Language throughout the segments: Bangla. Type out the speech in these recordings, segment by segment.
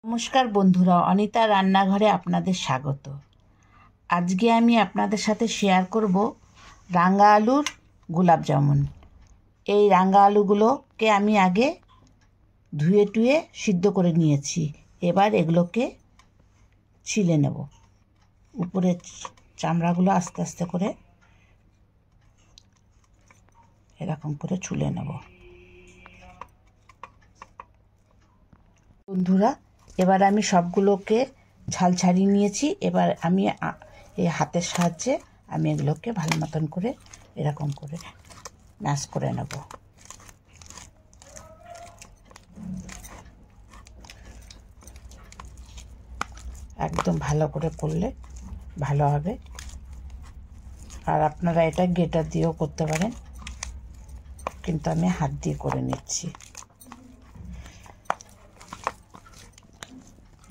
নমস্কার বন্ধুরা, অনিতা রান্নাঘরে আপনাদের স্বাগত। আজকে আমি আপনাদের সাথে শেয়ার করব রাঙা আলুর গোলাপ জামুন। এই রাঙা আলুগুলোকে আমি আগে ধুয়ে টুয়ে সিদ্ধ করে নিয়েছি। এবার এগুলোকে ছিলে নেব। উপরে চামড়াগুলো আস্তে আস্তে করে এরকম করে ছুলে নেব। বন্ধুরা, এবার আমি সবগুলোকে ছাল ছাড়িয়ে নিয়েছি। এবার আমি এই হাতের সাহায্যে আমি এগুলোকে ভালো মতন করে এরকম করে ম্যাশ করে নেব। একদম ভালো করে করলে ভালো হবে। আর আপনারা এটা গ্রেটার দিয়েও করতে পারেন, কিন্তু আমি হাত দিয়ে করে নিচ্ছি।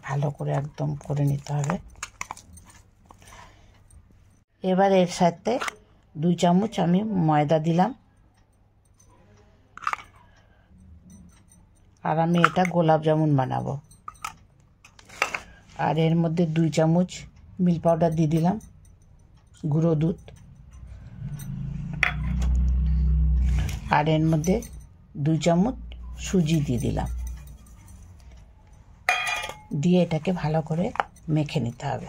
ভালো করে একদম করে নিতে হবে। এবার এর সাথে 2 চামচ আমি ময়দা দিলাম। আর আমি এটা গোলাপ জামুন বানাবো। আর এর মধ্যে 2 চামচ মিল্ক পাউডার দিয়ে দিলাম, গুঁড়ো দুধ। আর এর মধ্যে 2 চামচ সুজি দিয়ে দিলাম। দিয়ে এটাকে ভালো করে মেখে নিতে হবে।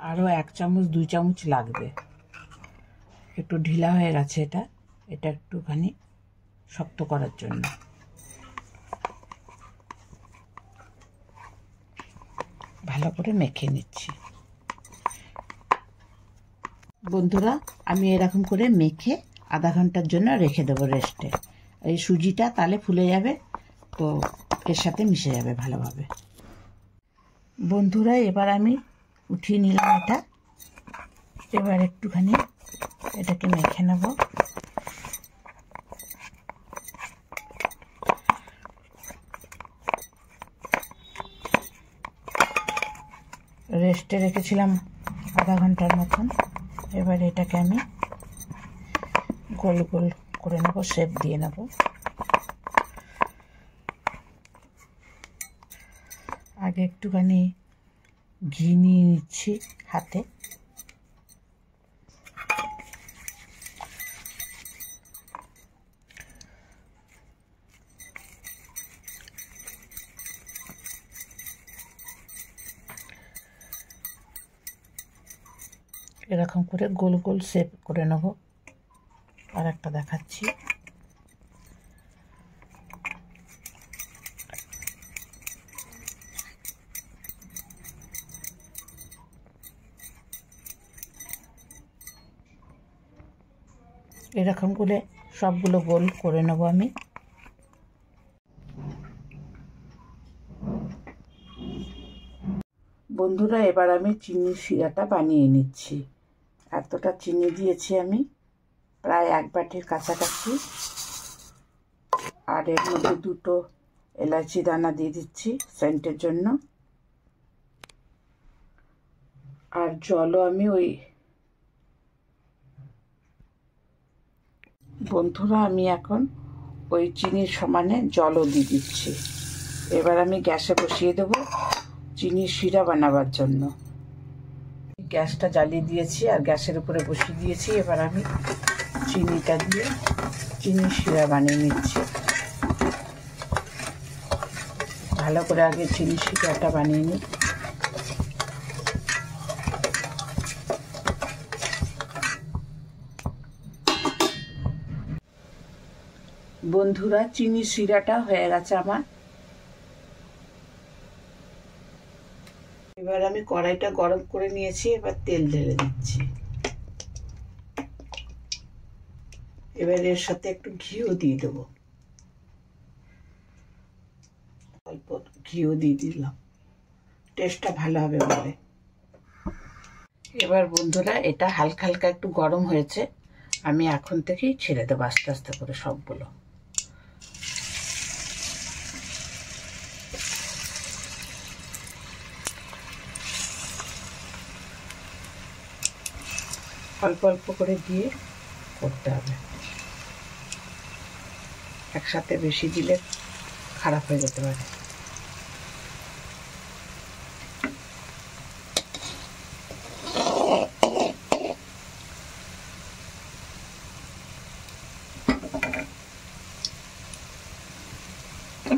আরও 1 চামচ 2 চামচ লাগবে। একটু ঢিলা হয়ে গেছে এটা একটুখানি শক্ত করার জন্য। ভালো করে মেখে নিচ্ছি। বন্ধুরা, আমি এরকম করে মেখে আধা ঘন্টার জন্য রেখে দেবো রেস্টে। এই সুজিটা তাহলে ফুলে যাবে, তো এর সাথে মিশে যাবে ভালোভাবে। বন্ধুরা, এবার আমি উঠিয়ে নিলাম এটা। এবার একটুখানি এটাকে মেখে নেব। রেস্টে রেখেছিলাম আধা ঘন্টার মতন। এবার এটাকে আমি গোল গোল করে নেব, শেপ দিয়ে নেব। আগে একটুখানি ঘি নিয়ে নিচ্ছি হাতে। এরকম করে গোল গোল শেপ করে নেব। আর একটা দেখাচ্ছি। এরকম করে সবগুলো গোল করে নেব আমি। বন্ধুরা, এবার আমি চিনির শিরাটা বানিয়ে নিচ্ছি। এতটা চিনি দিয়েছি আমি, প্রায় 1 বাটির কাছাকাছি। আর এর মধ্যে 2টো এলাচি দানা দিয়ে দিচ্ছি সেন্টের জন্য। আর জলও আমি বন্ধুরা, আমি এখন ওই চিনির সমানে জলও দিয়ে দিচ্ছি। এবার আমি গ্যাসে বসিয়ে দেবো চিনির শিরা বানাবার জন্য। গ্যাসটা জ্বালিয়ে দিয়েছি আর গ্যাসের উপরে বসিয়ে দিয়েছি। এবার আমি চিনিটা দিয়ে চিনির শিরা বানিয়ে নিচ্ছি। ভালো করে আগে চিনির শিরাটা বানিয়ে নিই। বন্ধুরা, চিনির শিরাটা হয়ে গেছে আমার। এবার আমি কড়াইটা গরম করে নিয়েছি। এবার তেল ঢেলে দিচ্ছি। এবার এর সাথে একটু ঘিও দিয়ে দেবো। অল্প ঘিও দিয়ে দিলাম, টেস্টটা ভালো হবে বলে। এবার বন্ধুরা, এটা হালকা হালকা একটু গরম হয়েছে। আমি এখন থেকেই ছেড়ে দেবো আস্তে আস্তে করে সবগুলো। অল্প অল্প করে দিয়ে করতে হবে, একসাথে বেশি দিলে খারাপ হয়ে যেতে পারে।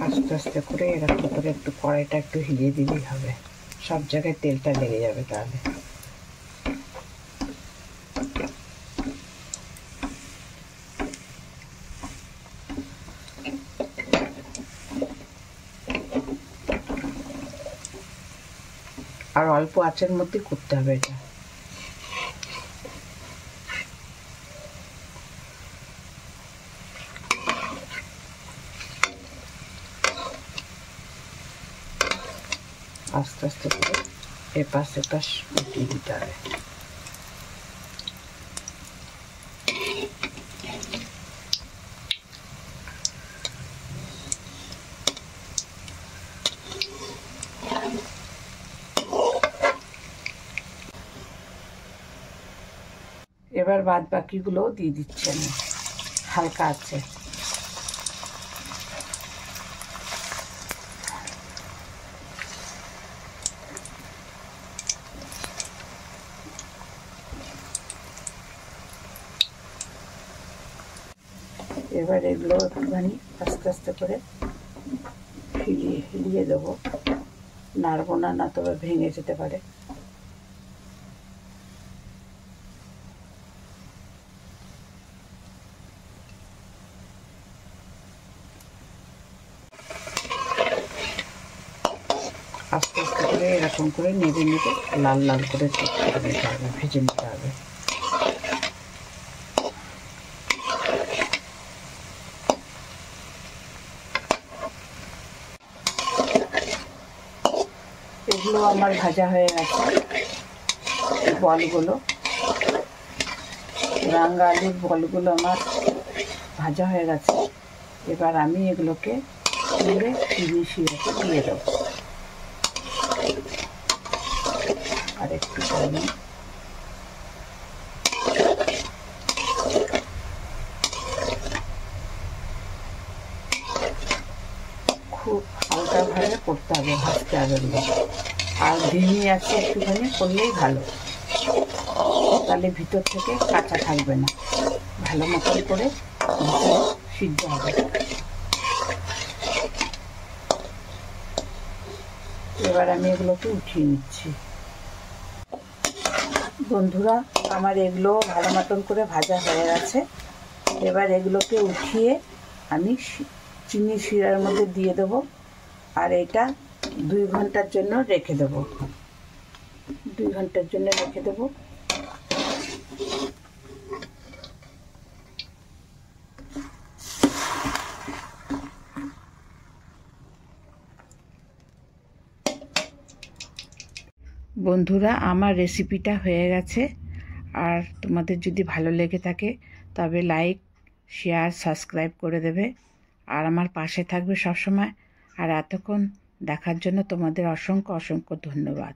আস্তে আস্তে করে এরকম করে একটু কড়াইটা একটু হিলিয়ে দিলেই হবে, সব জায়গায় তেলটা লেগে যাবে তাহলে। আর অল্প আঁচের মধ্যে করতে হবে এটা। আস্তে আস্তে করে এপাশ এপাশ উঠিয়ে দিতে হবে। এবার বাদ বাকিগুলো দিয়ে দিচ্ছি আমি হালকা আছে। এবার এগুলো একটুখানি আস্তে আস্তে করে হিলিয়ে দেবো, নাড়বো না, না তবে ভেঙে যেতে পারে। আস্তে আস্তে করে এরকম করে নেড়ে নেড়ে লাল লাল করে নিতে হবে, ভেজে নিতে হবে। এগুলো আমার ভাজা হয়ে গেছে, বলগুলো, রাঙা আলুর বলগুলো আমার ভাজা হয়ে গেছে। এবার আমি এগুলোকে তুলে চিনি শিরাতে দিয়ে দেবো। আর একটু করে খুব হালকাভাবে করতে হবে, ভাজতে হবে এগুলো। আর ধিমি আছে একটুখানি করলেই ভালো, তাহলে ভিতর থেকে কাঁচা থাকবে না, ভালো মতন করে সিদ্ধ হবে। এবার আমি এগুলোকে উঠিয়ে নিচ্ছি। বন্ধুরা, আমার এগুলো ভালো মতন করে ভাজা হয়ে গেছে। এবার এগুলোকে উঠিয়ে আমি চিনি শিরার মধ্যে দিয়ে দেবো, আর এটা 2 ঘন্টার জন্য রেখে দেবো। 2 ঘন্টার জন্য রেখে দেবো। বন্ধুরা, আমার রেসিপিটা হয়ে গেছে। আর তোমাদের যদি ভালো লেগে থাকে তবে লাইক, শেয়ার, সাবস্ক্রাইব করে দেবে, আর আমার পাশে থাকবে সবসময়। আর এতক্ষণ দেখার জন্য তোমাদের অসংখ্য অসংখ্য ধন্যবাদ।